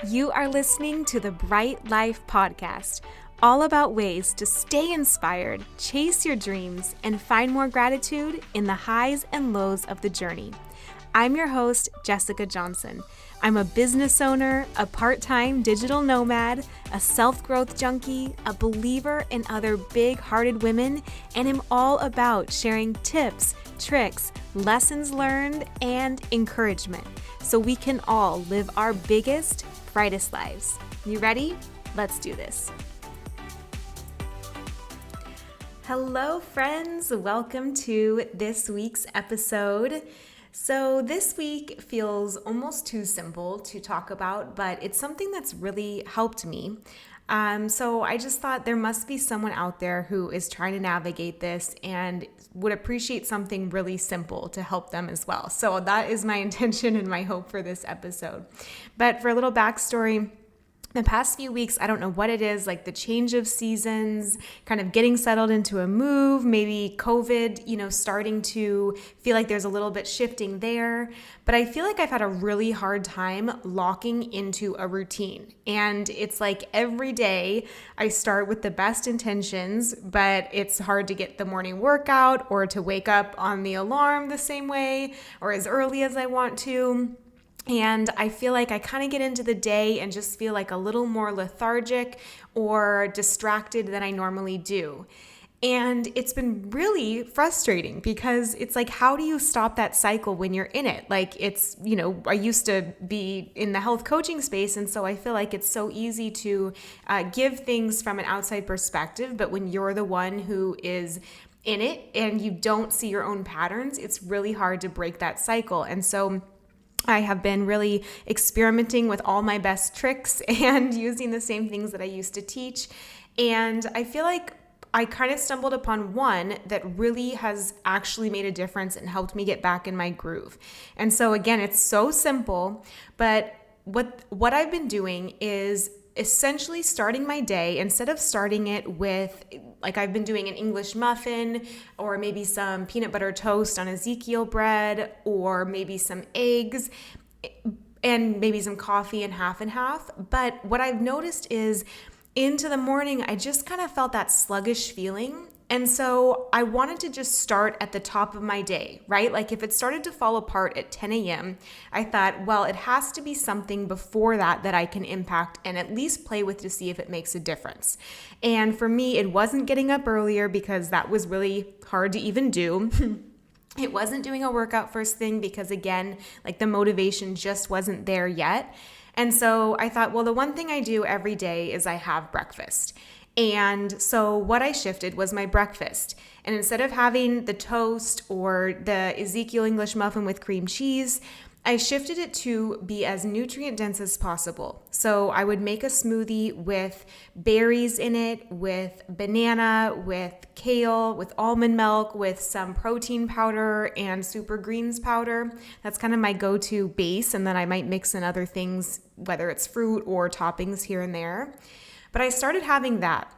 You are listening to the Bright Life Podcast, all about ways to stay inspired, chase your dreams, and find more gratitude in the highs and lows of the journey. I'm your host, Jessica Johnson. I'm a business owner, a part-time digital nomad, a self-growth junkie, a believer in other big-hearted women, and am all about sharing tips, tricks, lessons learned, and encouragement so we can all live our biggest, brightest lives. You ready? Let's do this. Hello, friends. Welcome to this week's episode. So this week feels almost too simple to talk about, but it's something that's really helped me. So I just thought there must be someone out there who is trying to navigate this and would appreciate something really simple to help them as well. So that is my intention and my hope for this episode. But for a little backstory, the past few weeks, I don't know what it is, like the change of seasons, kind of getting settled into a move, maybe COVID, starting to feel like there's a little bit shifting there. But I feel like I've had a really hard time locking into a routine. And it's like every day I start with the best intentions, but it's hard to get the morning workout or to wake up on the alarm the same way or as early as I want to. And I feel like I kind of get into the day and just feel like a little more lethargic or distracted than I normally do. And it's been really frustrating because it's like, how do you stop that cycle when you're in it? Like I used to be in the health coaching space. And so I feel like it's so easy to give things from an outside perspective. But when you're the one who is in it and you don't see your own patterns, it's really hard to break that cycle. And so I have been really experimenting with all my best tricks and using the same things that I used to teach. And I feel like I kind of stumbled upon one that really has actually made a difference and helped me get back in my groove. And so again, it's so simple, but what I've been doing is essentially starting my day, instead of starting it with, like I've been doing an English muffin or maybe some peanut butter toast on Ezekiel bread or maybe some eggs and maybe some coffee and half. But what I've noticed is into the morning, I just kind of felt that sluggish feeling. And so I wanted to just start at the top of my day, right? Like if it started to fall apart at 10 a.m., I thought, well, it has to be something before that I can impact and at least play with to see if it makes a difference. And for me, it wasn't getting up earlier because that was really hard to even do. It wasn't doing a workout first thing because again, like the motivation just wasn't there yet. And so I thought, well, the one thing I do every day is I have breakfast. And so what I shifted was my breakfast. And instead of having the toast or the Ezekiel English muffin with cream cheese, I shifted it to be as nutrient dense as possible. So I would make a smoothie with berries in it, with banana, with kale, with almond milk, with some protein powder and super greens powder. That's kind of my go-to base. And then I might mix in other things, whether it's fruit or toppings here and there. But I started having that.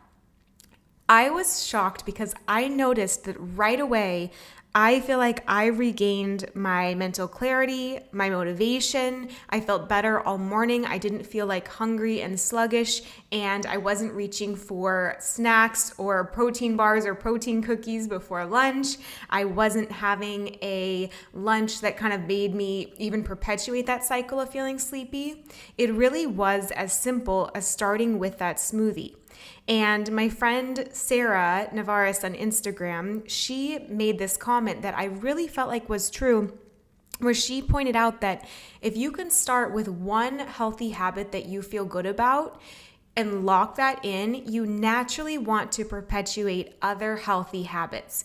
I was shocked because I noticed that right away, I feel like I regained my mental clarity, my motivation. I felt better all morning. I didn't feel like hungry and sluggish, and I wasn't reaching for snacks or protein bars or protein cookies before lunch. I wasn't having a lunch that kind of made me even perpetuate that cycle of feeling sleepy. It really was as simple as starting with that smoothie. And my friend Sarah Navarez on Instagram, she made this comment that I really felt like was true, where she pointed out that if you can start with one healthy habit that you feel good about and lock that in, you naturally want to perpetuate other healthy habits.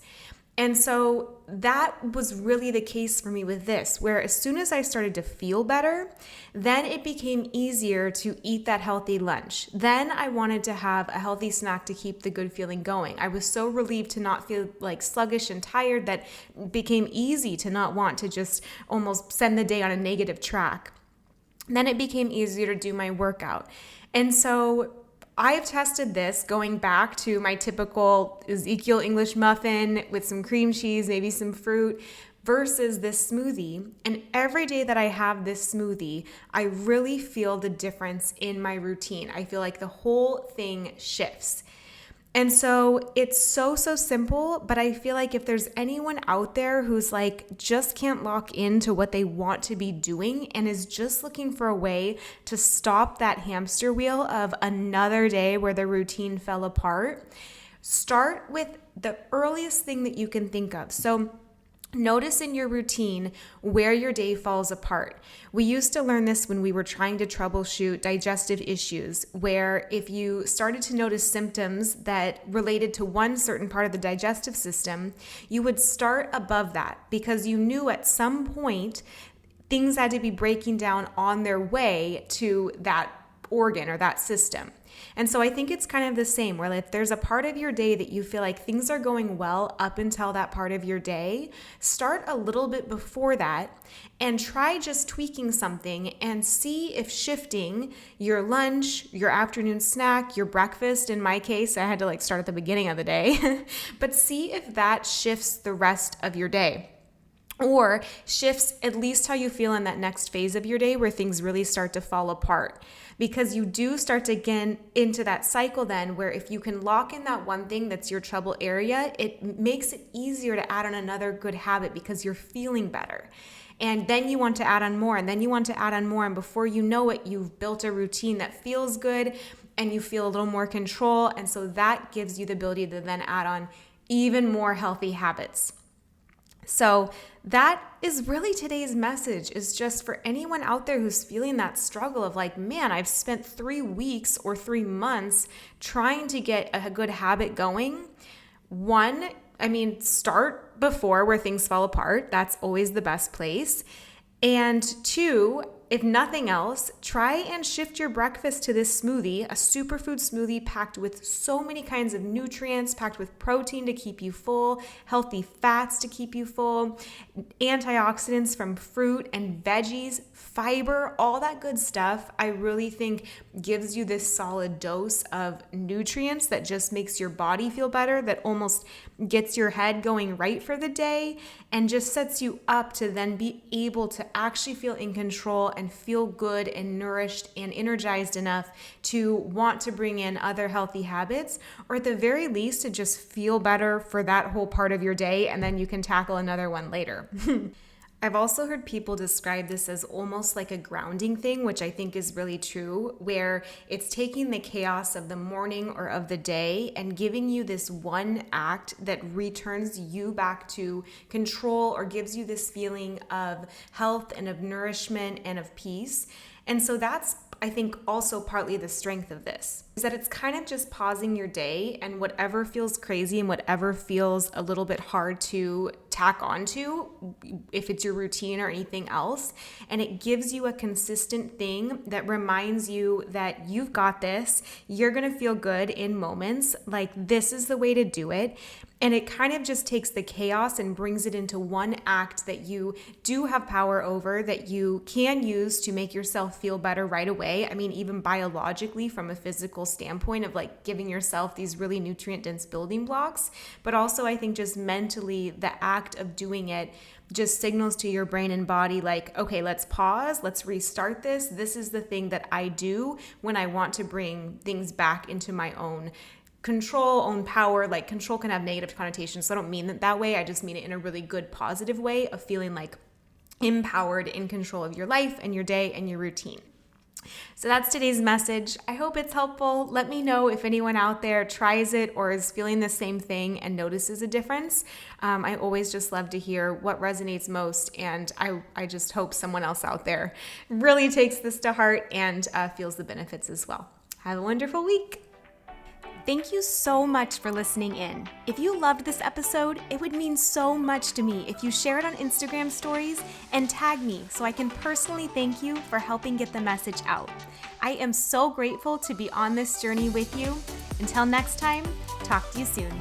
And so that was really the case for me with this, where as soon as I started to feel better, then it became easier to eat that healthy lunch. Then I wanted to have a healthy snack to keep the good feeling going. I was so relieved to not feel like sluggish and tired that it became easy to not want to just almost send the day on a negative track. Then it became easier to do my workout. And so I've tested this going back to my typical Ezekiel English muffin with some cream cheese, maybe some fruit, versus this smoothie. And every day that I have this smoothie, I really feel the difference in my routine. I feel like the whole thing shifts. And so it's so simple, but I feel like if there's anyone out there who's like just can't lock into what they want to be doing and is just looking for a way to stop that hamster wheel of another day where their routine fell apart, start with the earliest thing that you can think of. So notice in your routine where your day falls apart. We used to learn this when we were trying to troubleshoot digestive issues, where if you started to notice symptoms that related to one certain part of the digestive system, you would start above that because you knew at some point things had to be breaking down on their way to that organ or that system. And so I think it's kind of the same, where if there's a part of your day that you feel like things are going well up until that part of your day, start a little bit before that and try just tweaking something and see if shifting your lunch, your afternoon snack, your breakfast, in my case, I had to start at the beginning of the day, but see if that shifts the rest of your day. Or shifts at least how you feel in that next phase of your day where things really start to fall apart. Because you do start to get into that cycle then where if you can lock in that one thing that's your trouble area, it makes it easier to add on another good habit because you're feeling better. And then you want to add on more, and then you want to add on more. And before you know it, you've built a routine that feels good and you feel a little more control. And so that gives you the ability to then add on even more healthy habits. So that is really today's message, is just for anyone out there who's feeling that struggle of man, I've spent 3 weeks or 3 months trying to get a good habit going. One, start before where things fall apart. That's always the best place. And 2, if nothing else, try and shift your breakfast to this smoothie, a superfood smoothie packed with so many kinds of nutrients, packed with protein to keep you full, healthy fats to keep you full, antioxidants from fruit and veggies, fiber, all that good stuff. I really think gives you this solid dose of nutrients that just makes your body feel better, that almost gets your head going right for the day and just sets you up to then be able to actually feel in control and feel good and nourished and energized enough to want to bring in other healthy habits, or at the very least to just feel better for that whole part of your day, and then you can tackle another one later. I've also heard people describe this as almost like a grounding thing, which I think is really true, where it's taking the chaos of the morning or of the day and giving you this one act that returns you back to control or gives you this feeling of health and of nourishment and of peace. And so that's, I think, also partly the strength of this, is that it's kind of just pausing your day and whatever feels crazy and whatever feels a little bit hard to tack onto, if it's your routine or anything else, and it gives you a consistent thing that reminds you that you've got this, you're gonna feel good in moments, like this is the way to do it. And it kind of just takes the chaos and brings it into one act that you do have power over, that you can use to make yourself feel better right away. I mean, even biologically from a physical standpoint of giving yourself these really nutrient-dense building blocks. But also I think just mentally, the act of doing it just signals to your brain and body okay, let's pause, let's restart this. This is the thing that I do when I want to bring things back into my own control, own power. Control can have negative connotations, so I don't mean it that way. I just mean it in a really good, positive way of feeling empowered, in control of your life and your day and your routine. So that's today's message. I hope it's helpful. Let me know if anyone out there tries it or is feeling the same thing and notices a difference. I always just love to hear what resonates most, and I just hope someone else out there really takes this to heart and feels the benefits as well. Have a wonderful week. Thank you so much for listening in. If you loved this episode, it would mean so much to me if you share it on Instagram stories and tag me so I can personally thank you for helping get the message out. I am so grateful to be on this journey with you. Until next time, talk to you soon.